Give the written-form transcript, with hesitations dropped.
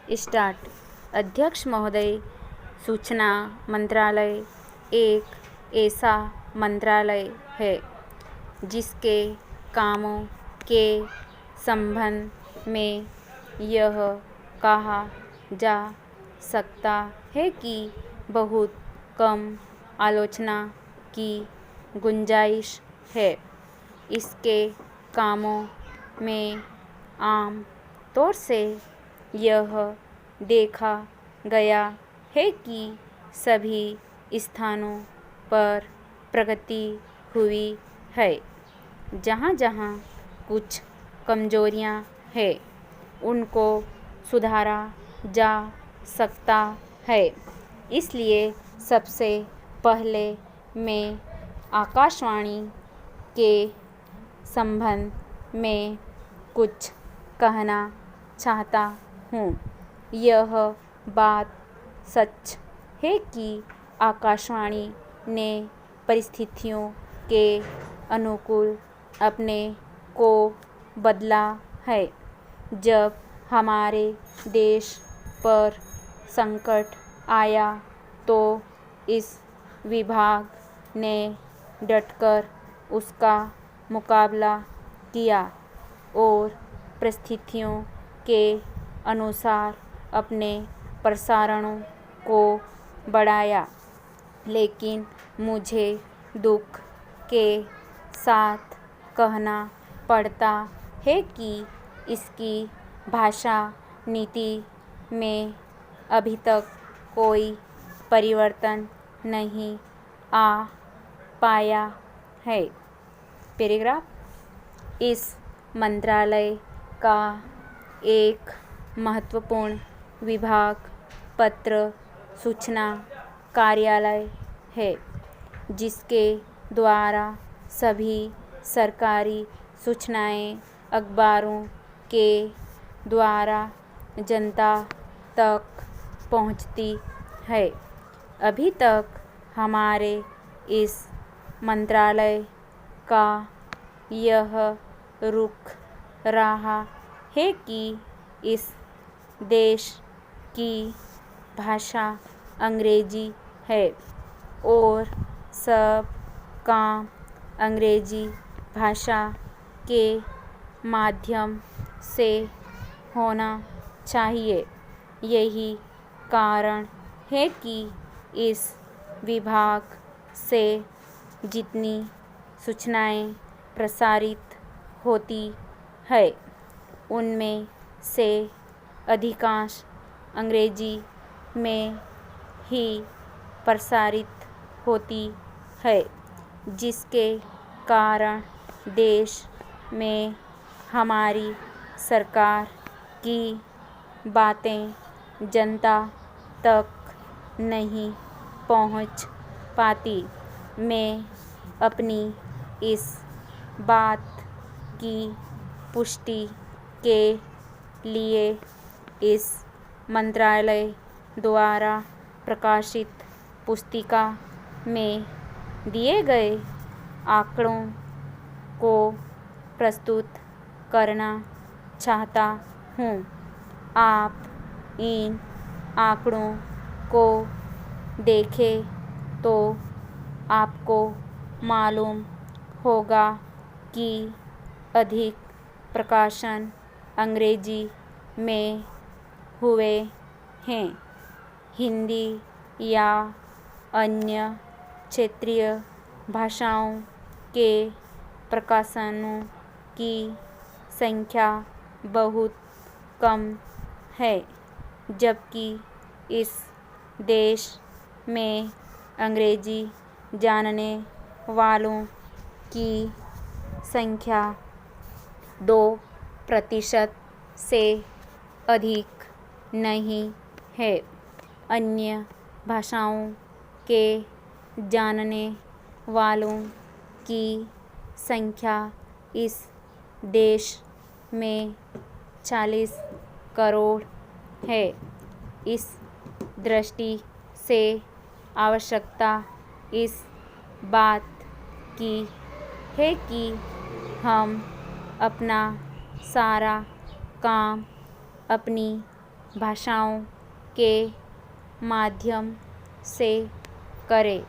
Start. अध्यक्ष महोदय, सूचना मंत्रालय एक ऐसा मंत्रालय है जिसके कामों के संबंध में यह कहा जा सकता है कि बहुत कम आलोचना की गुंजाइश है। इसके कामों में आम तौर से यह देखा गया है कि सभी स्थानों पर प्रगति हुई है। जहाँ कुछ कमजोरियाँ हैं, उनको सुधारा जा सकता है। इसलिए सबसे पहले मैं आकाशवाणी के संबंध में कुछ कहना चाहता हूँ। यह बात सच है कि आकाशवाणी ने परिस्थितियों के अनुकूल अपने को बदला है। जब हमारे देश पर संकट आया तो इस विभाग ने डटकर उसका मुकाबला किया और परिस्थितियों के अनुसार अपने प्रसारणों को बढ़ाया। लेकिन मुझे दुख के साथ कहना पड़ता है कि इसकी भाषा नीति में अभी तक कोई परिवर्तन नहीं आ पाया है। पैराग्राफ। इस मंत्रालय का एक महत्वपूर्ण विभाग पत्र सूचना कार्यालय है, जिसके द्वारा सभी सरकारी सूचनाएं अखबारों के द्वारा जनता तक पहुंचती है। अभी तक हमारे इस मंत्रालय का यह रुख रहा है कि इस देश की भाषा अंग्रेजी है और सब काम अंग्रेजी भाषा के माध्यम से होना चाहिए। यही कारण है कि इस विभाग से जितनी सूचनाएं प्रसारित होती है, उनमें से अधिकांश अंग्रेजी में ही प्रसारित होती है, जिसके कारण देश में हमारी सरकार की बातें जनता तक नहीं पहुंच पाती। मैं अपनी इस बात की पुष्टि के लिए इस मंत्रालय द्वारा प्रकाशित पुस्तिका में दिए गए आंकड़ों को प्रस्तुत करना चाहता हूँ। आप इन आंकड़ों को देखें तो आपको मालूम होगा कि अधिक प्रकाशन अंग्रेजी में हुए हैं। हिंदी या अन्य क्षेत्रीय भाषाओं के प्रकाशनों की संख्या बहुत कम है, जबकि इस देश में अंग्रेजी जानने वालों की संख्या 2% से अधिक नहीं है। अन्य भाषाओं के जानने वालों की संख्या इस देश में 40 करोड़ है। इस दृष्टि से आवश्यकता इस बात की है कि हम अपना सारा काम अपनी भाषाओं के माध्यम से करें।